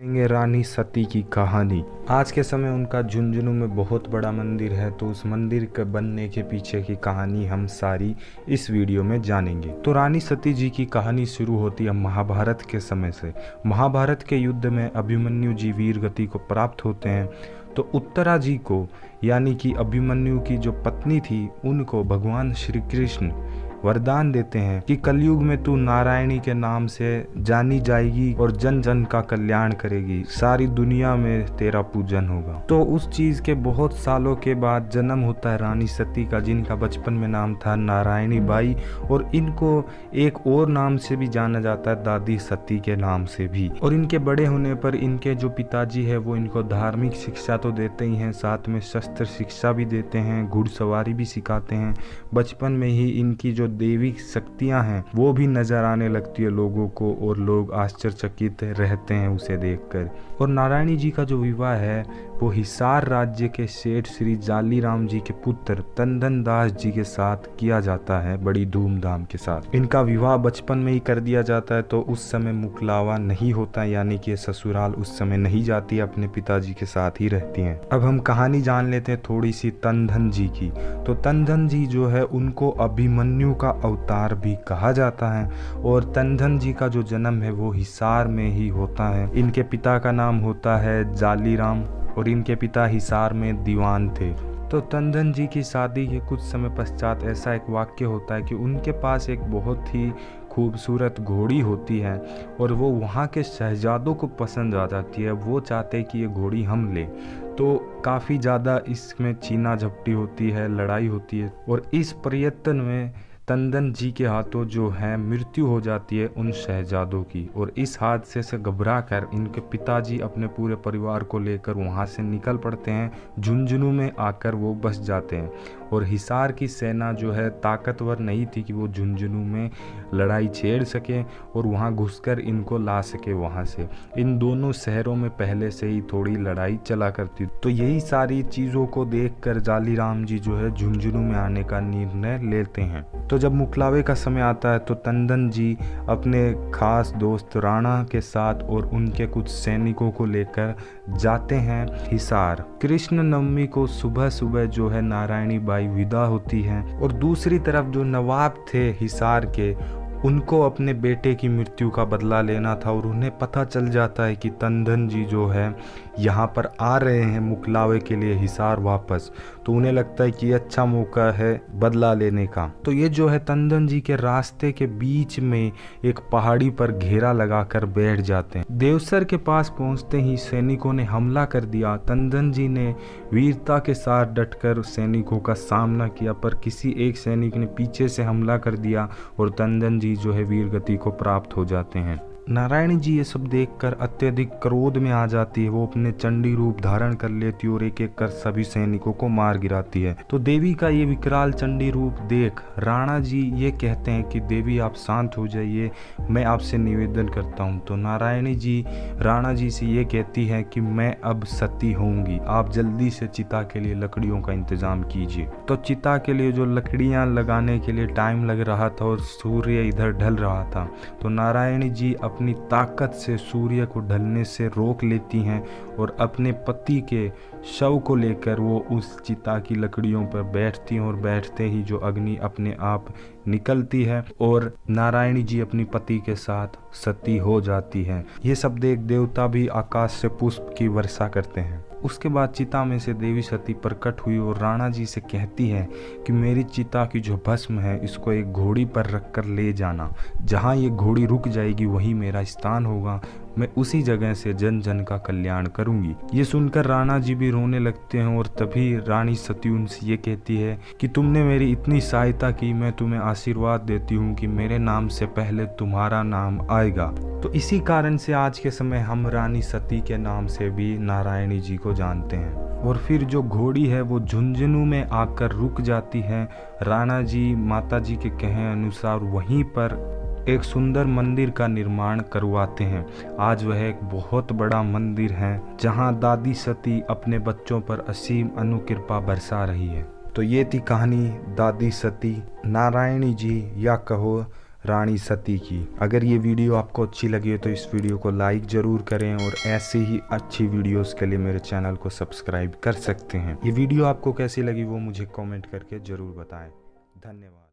सुनेंगे रानी सती की कहानी। आज के समय उनका झुंझुनू में बहुत बड़ा मंदिर है, तो उस मंदिर के बनने के पीछे की कहानी हम सारी इस वीडियो में जानेंगे। तो रानी सती जी की कहानी शुरू होती है महाभारत के समय से। महाभारत के युद्ध में अभिमन्यु जी वीर गति को प्राप्त होते हैं, तो उत्तरा जी को यानी कि अभिमन्यु की जो पत्नी थी उनको भगवान श्री कृष्ण वरदान देते हैं कि कलयुग में तू नारायणी के नाम से जानी जाएगी और जन जन का कल्याण करेगी, सारी दुनिया में तेरा पूजन होगा। तो उस चीज के बहुत सालों के बाद जन्म होता है रानी सती का, जिनका बचपन में नाम था नारायणी बाई, और इनको एक और नाम से भी जाना जाता है, दादी सती के नाम से भी। और इनके बड़े होने पर इनके जो पिताजी है वो इनको धार्मिक शिक्षा तो देते ही हैं, साथ में शस्त्र शिक्षा भी देते हैं, घुड़सवारी भी सिखाते हैं। बचपन में ही इनकी जो देवी शक्तियां हैं वो भी नजर आने लगती है लोगों को, और लोग आश्चर्यचकित रहते हैं उसे देखकर। और नारायणी जी का जो विवाह है वो हिसार राज्य के सेठ श्री जालीराम जी के पुत्र तंदन दास जी के साथ किया जाता है, बड़ी धूमधाम के साथ। इनका विवाह बचपन में ही कर दिया जाता है, तो उस समय मुकलावा नहीं होता, यानी कि ससुराल उस समय नहीं जाती, अपने पिताजी के साथ ही रहती हैं। अब हम कहानी जान लेते हैं थोड़ी सी तंदन जी की। तो तंदन जी जो है उनको अभिमन्यु का अवतार भी कहा जाता है, और तंदन जी का जो जन्म है वो हिसार में ही होता है। इनके पिता का नाम होता है जालीराम और इनके पिता हिसार में दीवान थे। तो तंदन जी की शादी के कुछ समय पश्चात ऐसा एक वाक्य होता है कि उनके पास एक बहुत ही खूबसूरत घोड़ी होती है, और वो वहाँ के शहजादों को पसंद आ जाती है। वो चाहते हैं कि ये घोड़ी हम ले। तो काफ़ी ज़्यादा इसमें छीना झपटी होती है, लड़ाई होती है, और इस प्रयत्न में तंदन जी के हाथों जो है मृत्यु हो जाती है उन शहजादों की। और इस हादसे से घबरा कर इनके पिताजी अपने पूरे परिवार को लेकर वहाँ से निकल पड़ते हैं। झुंझुनू में आकर वो बस जाते हैं, और हिसार की सेना जो है ताकतवर नहीं थी कि वो झुंझुनू में लड़ाई छेड़ सके और वहाँ घुसकर इनको ला सके वहाँ से। इन दोनों शहरों में पहले से ही थोड़ी लड़ाई चला करती। तो यही सारी चीज़ों को देखकर जालीराम जी जो है झुंझुनू में आने का निर्णय लेते हैं। तो जब मुकलावे का समय आता है तो तंदन जी अपने खास दोस्त राणा के साथ और उनके कुछ सैनिकों को लेकर जाते हैं हिसार। कृष्ण नवमी को सुबह सुबह जो है नारायणी बाई विदा होती हैं, और दूसरी तरफ जो नवाब थे हिसार के उनको अपने बेटे की मृत्यु का बदला लेना था, और उन्हें पता चल जाता है कि तंदन जी जो है यहाँ पर आ रहे हैं मुकलावे के लिए हिसार वापस। तो उन्हें लगता है कि ये अच्छा मौका है बदला लेने का। तो ये जो है तंदन जी के रास्ते के बीच में एक पहाड़ी पर घेरा लगाकर बैठ जाते हैं। देवसर के पास पहुंचते ही सैनिकों ने हमला कर दिया। तंदन जी ने वीरता के साथ डटकर सैनिकों का सामना किया, पर किसी एक सैनिक ने पीछे से हमला कर दिया और तंदन जी जो है वीर गति को प्राप्त हो जाते हैं। नारायणी जी ये सब देखकर अत्यधिक क्रोध में आ जाती है। वो अपने चंडी रूप धारण कर लेती है और एक एक कर सभी सैनिकों को मार गिराती है। तो देवी का ये विकराल चंडी रूप देख राणा जी ये कहते हैं कि देवी आप शांत हो जाइए, मैं आपसे निवेदन करता हूँ। तो नारायणी जी राणा जी से ये कहती है कि मैं अब सती होंगी, आप जल्दी से चिता के लिए लकड़ियों का इंतजाम कीजिए। तो चिता के लिए जो लकड़ियाँ लगाने के लिए टाइम लग रहा था और सूर्य इधर ढल रहा था, तो नारायणी जी अपनी ताकत से सूर्य को ढलने से रोक लेती हैं, और अपने पति के शव को लेकर वो उस चिता की लकड़ियों पर बैठती हैं, और बैठते ही जो अग्नि अपने आप निकलती है और नारायणी जी अपनी पति के साथ सती हो जाती हैं। ये सब देख देवता भी आकाश से पुष्प की वर्षा करते हैं। उसके बाद चिता में से देवी सती प्रकट हुई और राणा जी से कहती है कि मेरी चिता की जो भस्म है इसको एक घोड़ी पर रखकर ले जाना, जहाँ ये घोड़ी रुक जाएगी वही मेरा स्थान होगा, मैं उसी जगह से जन जन का कल्याण करूंगी। ये सुनकर राणा जी भी रोने लगते हैं, और तभी रानी सती उनसे ये कहती है कि तुमने मेरी इतनी सहायता की, मैं तुम्हें आशीर्वाद देती हूँ कि मेरे नाम से पहले तुम्हारा नाम आएगा। तो इसी कारण से आज के समय हम रानी सती के नाम से भी नारायणी जी को जानते हैं। और फिर जो घोड़ी है वो झुंझुनू में आकर रुक जाती है। राणा जी माता जी के कहे अनुसार वहीं पर एक सुंदर मंदिर का निर्माण करवाते हैं। आज वह एक बहुत बड़ा मंदिर है जहां दादी सती अपने बच्चों पर असीम अनुकृपा बरसा रही है। तो ये थी कहानी दादी सती, नारायणी जी या कहो रानी सती की। अगर ये वीडियो आपको अच्छी लगी हो तो इस वीडियो को लाइक ज़रूर करें और ऐसी ही अच्छी वीडियोस के लिए मेरे चैनल को सब्सक्राइब कर सकते हैं। ये वीडियो आपको कैसी लगी वो मुझे कमेंट करके ज़रूर बताएं। धन्यवाद।